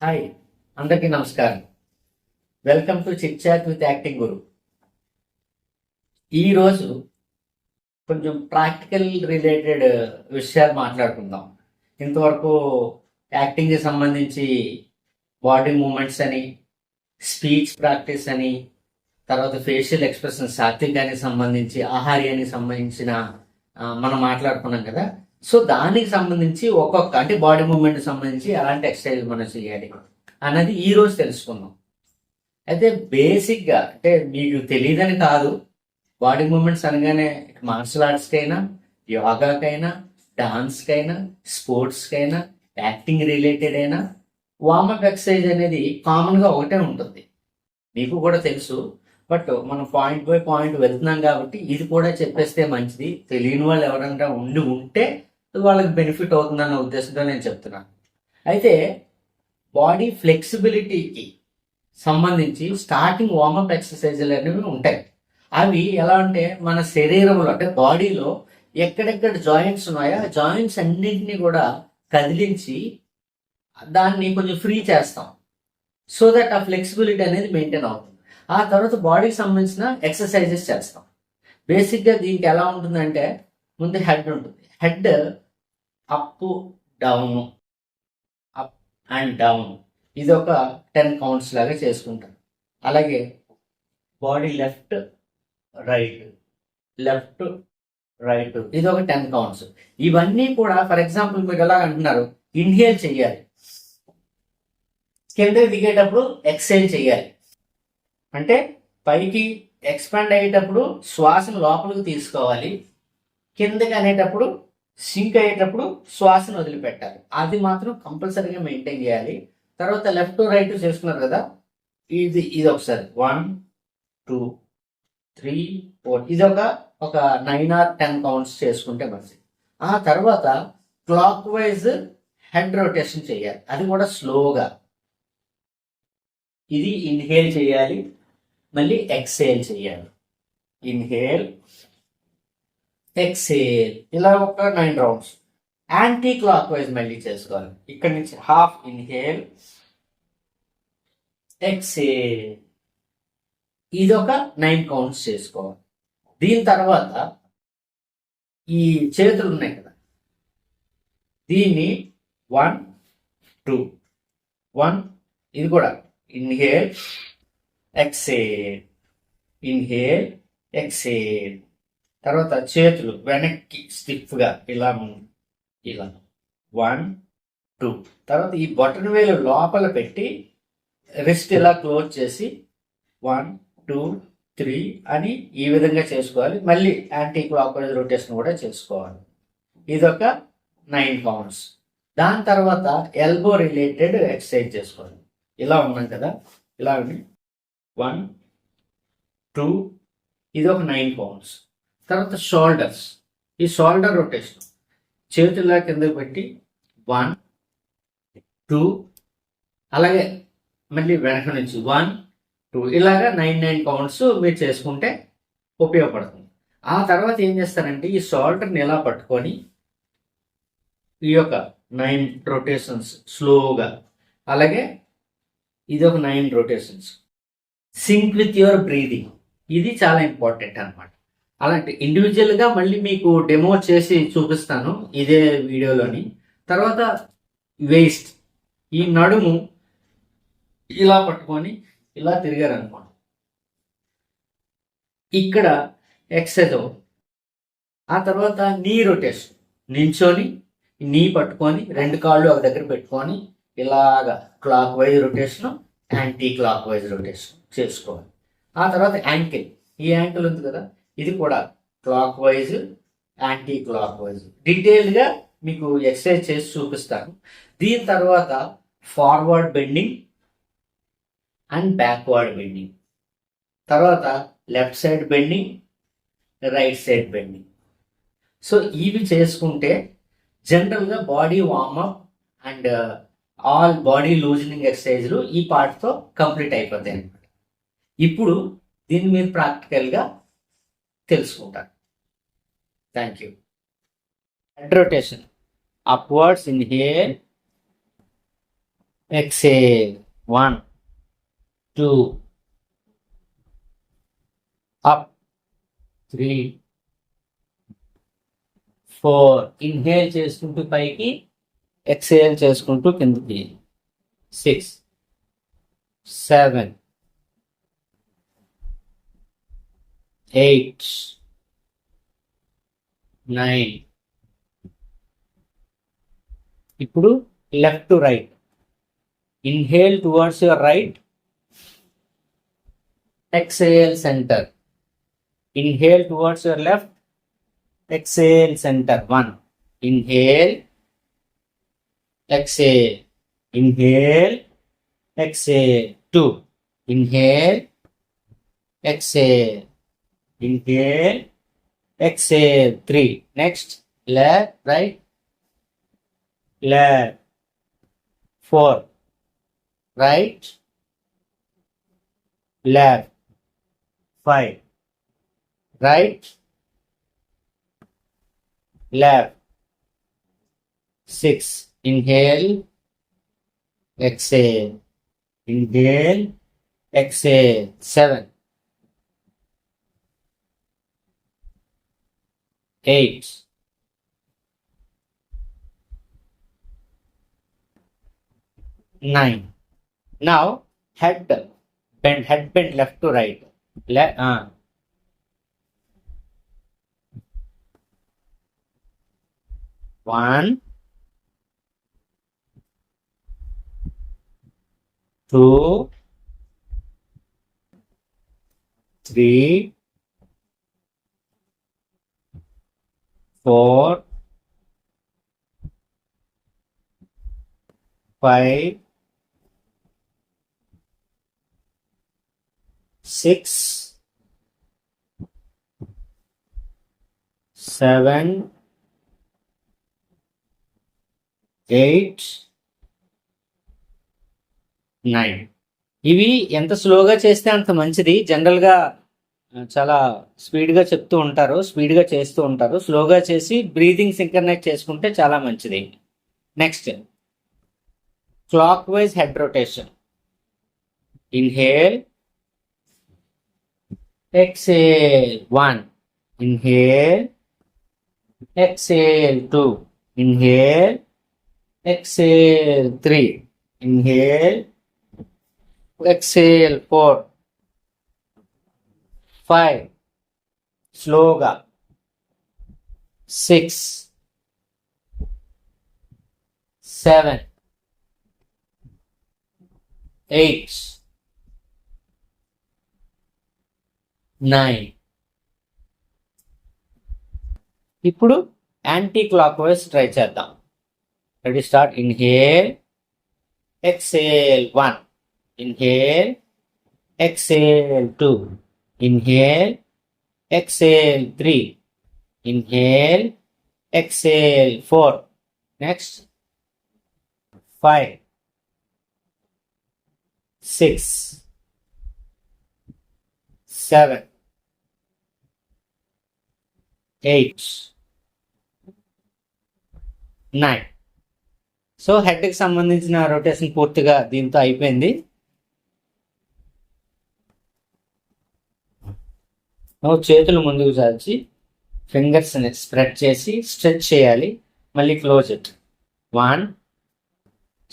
Hi, అందరికీ నమస్కారం. Welcome to chit chat with acting guru. ఈరోజు కొంచెం ప్రాక్టికల్ రిలేటెడ్ విషయాలు మాట్లాడుకుందాం. ఇంతవరకు యాక్టింగ్కి సంబంధించి బాడీ మూమెంట్స్ అని, స్పీచ్ ప్రాక్టీస్ అని, తర్వాత ఫేషియల్ ఎక్స్ప్రెషన్ సాత్వికానికి సంబంధించి, ఆహార్యానికి సంబంధించిన మనం మాట్లాడుకున్నాం కదా. సో దానికి సంబంధించి అంటే బాడీ మూమెంట్కి సంబంధించి ఎలాంటి ఎక్సర్సైజ్ మనం చేయాలి అన్నది ఈ రోజు తెలుసుకుందాం. అయితే బేసిక్గా అంటే మీకు తెలియదని కాదు, బాడీ మూమెంట్స్ అనగానే మార్షల్ ఆర్ట్స్కైనా, యోగాకైనా, డాన్స్కైనా, స్పోర్ట్స్కైనా, యాక్టింగ్ రిలేటెడ్ అయినా వార్మప్ ఎక్సర్సైజ్ అనేది కామన్గా ఒకటే ఉంటుంది. మీకు కూడా తెలుసు. బట్ మనం పాయింట్ బై పాయింట్ వెళ్తున్నాం కాబట్టి ఇది కూడా చెప్పేస్తే మంచిది. తెలియని వాళ్ళు ఎవరైనా ఉంటే వాళ్ళకి బెనిఫిట్ అవుతుందన్న ఉద్దేశంతో నేను చెప్తున్నాను. అయితే బాడీ ఫ్లెక్సిబిలిటీకి సంబంధించి స్టార్టింగ్ వార్మప్ ఎక్సర్సైజులు అనేవి ఉంటాయి. అవి ఎలా అంటే మన శరీరంలో అంటే బాడీలో ఎక్కడెక్కడ జాయింట్స్ ఉన్నాయో ఆ జాయింట్స్ అన్నింటినీ కూడా కదిలించి దాన్ని కొంచెం ఫ్రీ చేస్తాం. సో దట్ ఆ ఫ్లెక్సిబిలిటీ అనేది మెయింటైన్ అవుతుంది. ఆ తర్వాత బాడీకి సంబంధించిన ఎక్సర్సైజెస్ చేస్తాం. బేసిక్గా దీనికి ఎలా ఉంటుందంటే ముందు హెడ్ ఉంటుంది. Head up down, up and down, ఇది ఒక 10 కౌంట్స్ లాగా చేసుకుంటాం. అలాగే body left right, left right, ఇది ఒక 10 కౌంట్స్. ఇవన్నీ కూడా ఫర్ ఎగ్జాంపుల్ మీరు ఎలా అంటున్నారు, ఇన్హేల్ చెయ్యాలి, కిందకి దిగేటప్పుడు ఎక్స్హేల్ చెయ్యాలి. అంటే పైకి ఎక్స్పాండ్ అయ్యేటప్పుడు శ్వాసను లోపలికి తీసుకోవాలి, కిందకి అనేటప్పుడు సింక్ అయ్యేటప్పుడు శ్వాసను వదిలిపెట్టాలి. అది మాత్రం కంపల్సరీగా మెయింటైన్ చేయాలి. తర్వాత లెఫ్ట్ రైట్ చేసుకున్నారు కదా, ఇది ఒకసారి 1 2 3 4, ఇది ఒక 9 or 10 కౌంట్స్ చేసుకుంటే మంచిది. ఆ తర్వాత క్లాక్ వైజ్ హెడ్ రొటేషన్ చేయాలి, అది కూడా స్లోగా. ఇది ఇన్హేల్ చేయాలి, మళ్ళీ ఎక్సేల్ చేయాలి. ఇన్హేల్, ఎక్సేల్, ఇలా ఒక 9 రౌండ్స్. యాంటీ క్లాక్ వైజ్ మళ్ళీ చేసుకోవాలి. ఇక్కడ నుంచి హాఫ్ ఇన్హేల్, ఎక్సేల్, ఇది ఒక 9 కౌంట్స్ చేసుకోవాలి. దీని తర్వాత ఈ చేతులు ఉన్నాయి కదా, దీన్ని 1 2 1, ఇది కూడా ఇన్హేల్, ఎక్సేల్, ఇన్హేల్, ఎక్సేల్. తర్వాత చేతులు వెనక్కి స్టిఫ్గా ఇలా 1 2. తర్వాత ఈ బటన్ వేలు లోపల పెట్టి రిస్ట్ ఇలా క్లోజ్ చేసి 1 2 3 అని ఈ విధంగా చేసుకోవాలి. మళ్ళీ యాంటీ క్లాక్ వైజ్ రొటేషన్ కూడా చేసుకోవాలి. ఇదొక 9 కౌంట్స్. దాని తర్వాత ఎల్బో రిలేటెడ్ ఎక్సర్సైజ్ చేసుకోవాలి. ఇలా ఉన్నాం కదా, ఇలా 1 2, ఇది ఒక 9 కౌంట్స్. తర్వాత షోల్డర్స్, ఈ షోల్డర్ రొటేషన్ చేతుల్లా కిందకి పెట్టి 1 2, అలాగే మళ్ళీ వెనక నుంచి 1 2, ఇలాగా 9 కౌంట్స్ మీరు చేసుకుంటే ఉపయోగపడుతుంది. ఆ తర్వాత ఏం చేస్తారంటే ఈ షోల్డర్ని ఎలా పట్టుకొని ఈ యొక్క 9 రొటేషన్స్ స్లోగా, అలాగే ఇది ఒక 9 rotations. Sync with your breathing, ఇది చాలా ఇంపార్టెంట్ అనమాట. అలాంటి ఇండివిజువల్గా మళ్ళీ మీకు డెమో చేసి చూపిస్తాను ఇదే వీడియోలోని. తర్వాత వేస్ట్, ఈ నడుము ఇలా పట్టుకొని ఇలా తిరిగారు అనుకోండి, ఇక్కడ ఎక్సర్సైజ్ అవుతుంది. ఆ తర్వాత నీ రొటేషన్, నించొని నీ పట్టుకొని 2 కాళ్ళు ఒక దగ్గర పెట్టుకొని ఇలాగా clock wise rotation, anti clock wise rotation చేసుకోవాలి. ఆ తర్వాత యాంకిల్, ఈ యాంకిల్ ఉంది కదా, ఇది కూడా clockwise, anti clockwise డీటెయిల్గా మీకు ఎక్సర్సైజ్ చేసి చూపిస్తాను. దీని తర్వాత forward bending and backward bending, తర్వాత left side bending, right side bending. So ఇవి చేసుకుంటే జనరల్గా body warm up and all body loosening ఎక్సర్సైజ్లు ఈ పార్ట్తో కంప్లీట్ అయిపోతాయి అన్నమాట. ఇప్పుడు దీన్ని మీరు ప్రాక్టికల్గా తెలుసుకుంటారు. Thank you. Head rotation, upwards inhale, exhale, 1, 2, up, 3, 4, inhale చేసుకుంటూ పైకి, exhale చేసుకుంటూ కిందకి, 6, 7, 8, 9. ఇప్పుడు left to right. Inhale towards your right, exhale center. Inhale towards your left, exhale center. 1. Inhale, exhale. Inhale, exhale. 2. Inhale, exhale. Inhale, exhale. 3. Next, left, right, left. 4. Right, left. 5. Right, left. 6. Inhale, exhale. Inhale, exhale. 7, 8, 9. Now head bend left to right. 1, 2, 3, 4, 5, 6, 7, 8, 9. ఇవి ఎంత స్లోగా చేస్తే అంత మంచిది. జనరల్గా చాలా స్పీడ్గా చెప్తూ ఉంటారు, స్పీడ్గా చేస్తూ ఉంటారు. స్లోగా చేసి బ్రీతింగ్ సింక్రనైజ్ చేసుకుంటే చాలా మంచిది. Next, clock wise head rotation. Inhale, exhale. 1. Inhale, exhale. 2. Inhale, exhale. 3. Inhale, exhale. 4, 5. Sloga. 6, 7, 8, 9. ఇప్పుడు యాంటీ క్లాక్ వైజ్ ట్రై చేద్దాం. Ready, start. Inhale, exhale. 1. Inhale, exhale. 2. Inhale, exhale. 3. Inhale, exhale. 4. Next, 5, 6, 7, 8, 9. So హెడ్కి సంబంధించిన rotation పూర్తిగా దీంతో అయిపోయింది. చేతులు ముందుకు చాచి ఫింగర్స్ని spread చేసి స్ట్రెచ్ చేయాలి. మళ్ళీ close it. 1,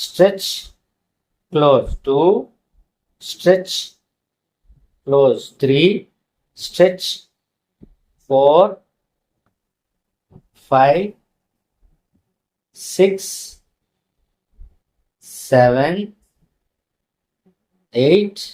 stretch, close. 2, stretch, close. 3, stretch. 4, 5, 6, 7, 8,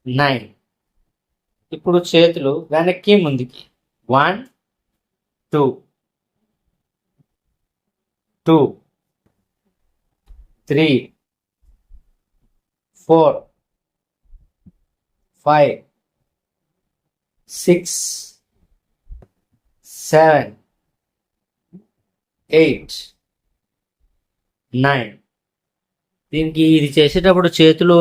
9. ఇప్పుడు చేతులు వెనక్కి ముందుకి. 1, 2, 2, 3, 4, 5, 6, 7, 8, 9. దీనికి ఇది చేసేటప్పుడు చేతులు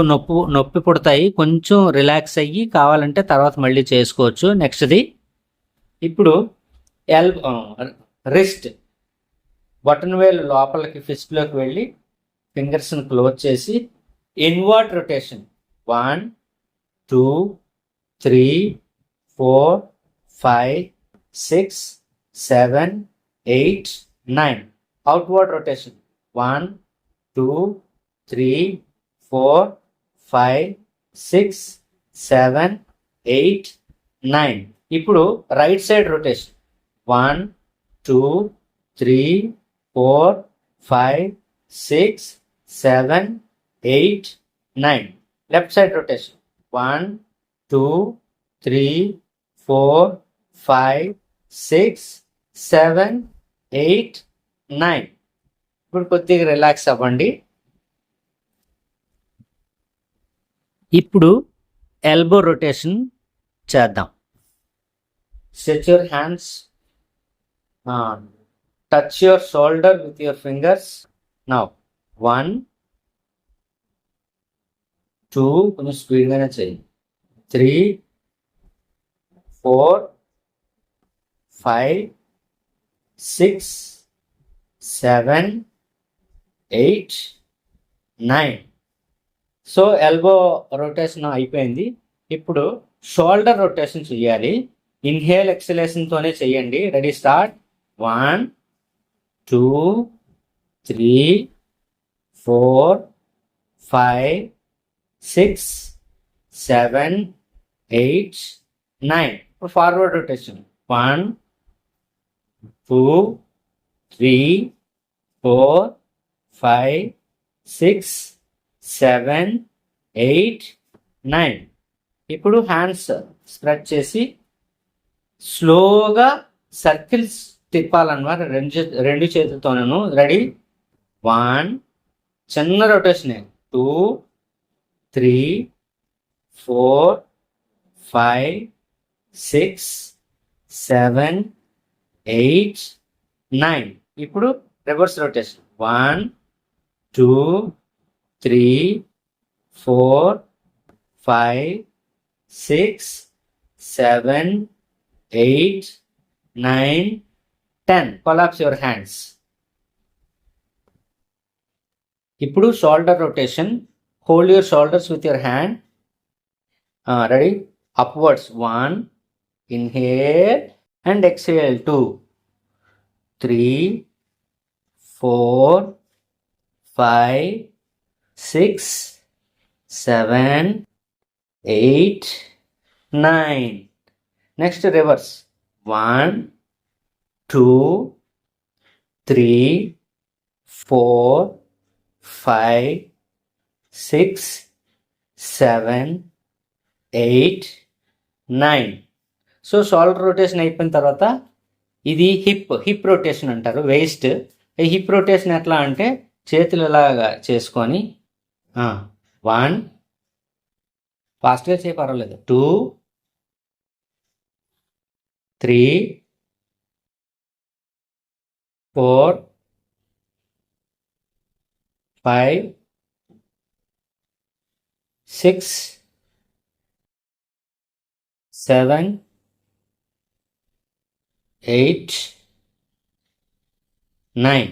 నొప్పి పుడతాయి. కొంచెం రిలాక్స్ అయ్యి కావాలంటే తర్వాత మళ్ళీ చేసుకోవచ్చు. నెక్స్ట్ది, ఇప్పుడు రిస్ట్ బటన్ వేలు లోపలికి ఫిస్ట్లోకి వెళ్ళి ఫింగర్స్ని క్లోజ్ చేసి ఇన్వర్ట్ రొటేషన్ 1 2 3 4 5 6 7 8 9. Outward rotation 1 2 3 4 5 6 7 8 9. ఇప్పుడు right side rotation 1 2 3 4 5 6 7 8 9. Left side rotation 1 2 3 4 5 6 7 8 9. ఇప్పుడు కొద్దిగా రిలాక్స్ అవ్వండి. ఇప్పుడు ఎల్బో రొటేషన్ చేద్దాం. Stretch your hands, touch your shoulder with your fingers. Now 1 2, కొంచెం స్పీడ్గానే చేయి, 3 4 5 6 7 8 9. సో ఎల్బో రొటేషన్ అయిపోయింది. ఇప్పుడు షోల్డర్ రొటేషన్ చేయాలి. ఇన్హేల్ ఎక్సలేషన్తోనే చేయండి. Ready, start. 1 2 3 4 5 6 7 8 9. ఇప్పుడు ఫార్వర్డ్ రొటేషన్ 1 2 3 4 5 6 7 8 9. ఇప్పుడు హ్యాండ్స్ స్ప్రెడ్ చేసి స్లోగా సర్కిల్స్ తిప్పాలన్నమాట రెండు చేతులతోనూ. రెడీ, 1 చిన్న రొటేషన్ 2 3 4 5 6 7 8 9. ఇప్పుడు reverse rotation 1 2 3 4 5 6 7 8 9 10. Collapse your hands. ఇప్పుడు shoulder rotation. Hold your shoulders with your hand. Ready, upwards 1 inhale and exhale 2 3 4 5 6 7 8 9. Next reverse 1 2 3 4 5 6 7 8 9. So shoulder rotation అయిపోయిన తర్వాత ఇది హిప్ రొటేషన్ అంటారు, వేస్ట్. ఈ హిప్ రొటేషన్ ఎట్లా అంటే చేతులు ఇలాగా చేసుకొని 1 ఫాస్ట్గా చేయ పర్వాలేదు, 2 3 4 5 6 7 8 9.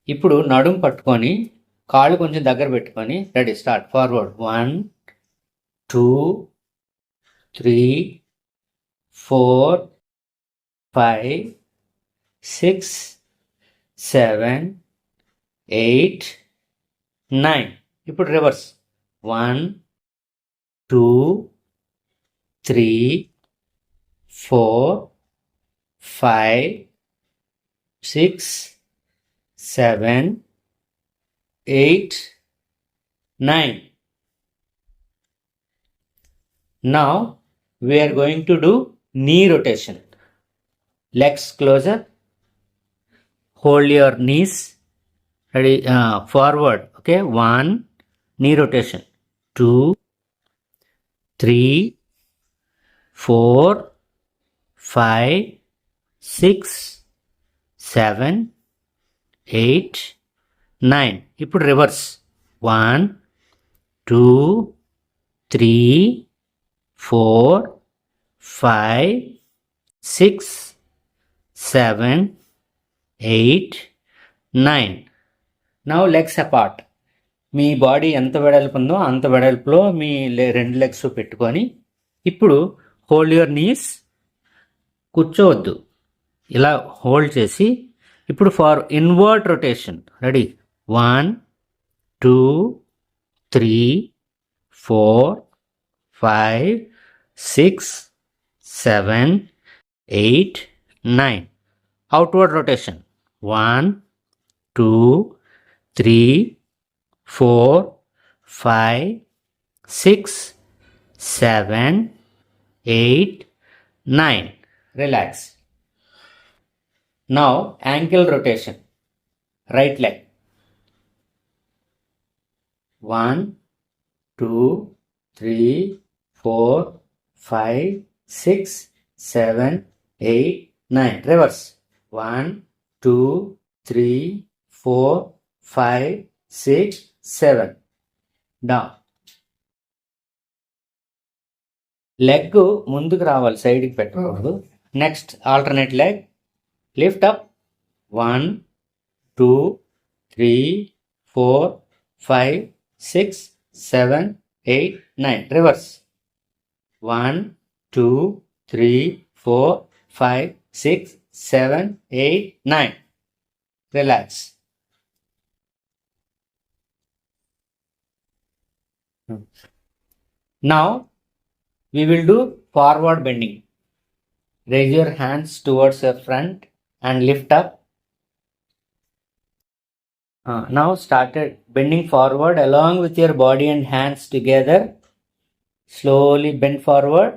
ఇప్పుడు నడుము పట్టుకొని కాళ్ళు కొంచెం దగ్గర పెట్టుకొని రెడీ, స్టార్ట్. ఫార్వర్డ్ 1 2 3 4 5 6 7 8 9. ఇప్పుడు reverse 1 2 3 4 5 6 7 8 9. Now we are going to do knee rotation. Legs closer. Hold your knees. Ready, forward. Okay, 1 knee rotation, 2 3 4 5 6 7 8 9. ఇప్పుడు రివర్స్ 1 2 3 4 5 6 7 8 9. Now legs apart. మీ బాడీ ఎంత వెడల్పు ఉందో అంత వెడల్పులో మీ రెండు లెగ్స్ పెట్టుకొని ఇప్పుడు హోల్డ్ యువర్ నీస్. కూర్చోవద్దు, ఇలా హోల్డ్ చేసి ఇప్పుడు far inward rotation. Ready? 1 2 3 4 5 6 7 8 9. Outward rotation. 1 2 3 4 5 6 7 8 9. Relax. Now ankle rotation. Right leg. 1 2 3 4 5 6 7 8 9. Reverse. 1 2 3 4 5 6 7. Down. Leg ముందుకు రావాలి, సైడ్కి పెట్టకూడదు. Next alternate leg. Lift up. 1 2 3 4 5 6 7 8 9. Reverse. 1 2 3 4 5 6 7 8 9. Relax. Now we will do forward bending. Raise your hands towards your front and lift up. Now started bending forward along with your body and hands together. Slowly bend forward,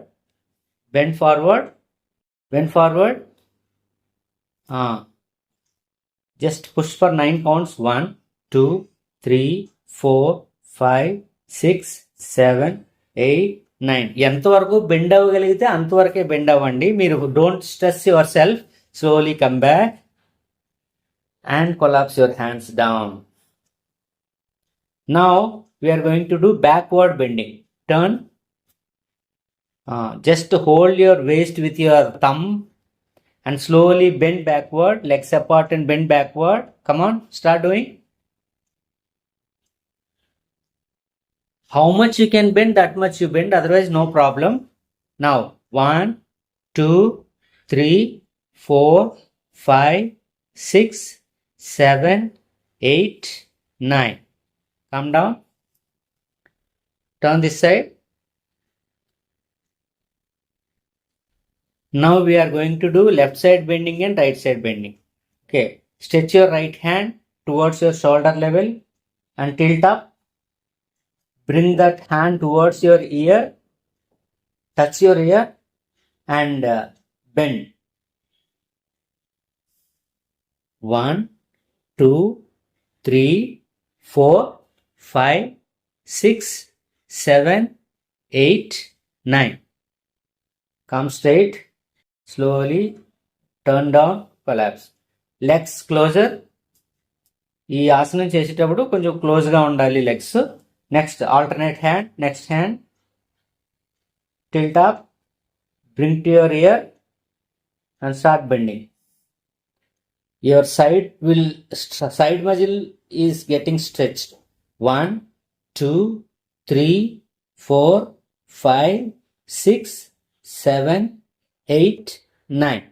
bend forward, bend forward. Just push for 9 counts. 1 2 3 4 5 6 7 8 9. ఎంతవరకు bend అవ్వగలిగితే అంతవరకే bend అవ్వండి. మీరు don't stress your self. Slowly come back and collapse your hands down. Now we are going to do backward bending. Turn. Just hold your waist with your thumb and slowly bend backward. Legs apart and bend backward. Come on, start doing. How much you can bend, that much you bend, otherwise no problem. Now 1 2 3 4 5 6 7 8 9. Come down. Turn this side. Now we are going to do left side bending and right side bending. Okay. Stretch your right hand towards your shoulder level and tilt up. Bring that hand towards your ear. Touch your ear and bend. 1 2 3 4 5 6 7 8 9. Come straight. Slowly turn down, collapse. Legs closer. ఈ ఆసనం చేసేటప్పుడు కొంచెం క్లోజ్గా ఉండాలి legs. Next alternate hand. Next hand tilt up, bring to your ear and start bending. Your side muscle is getting stretched. 1 2 3 4 5 6 7 8 9.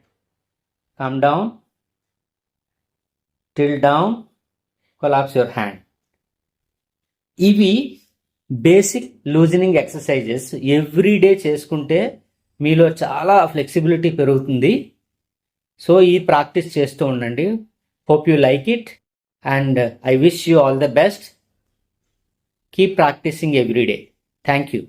Come down, tilt down, collapse your hand. ఇవి basic loosening exercises. Everyday చేసుకుంటే మీలో చాలా flexibility పెరుగుతుంది. So ఈ practice చేస్తూ ఉండండి. Hope you like it and I wish you all the best. Keep practicing everyday. Thank you.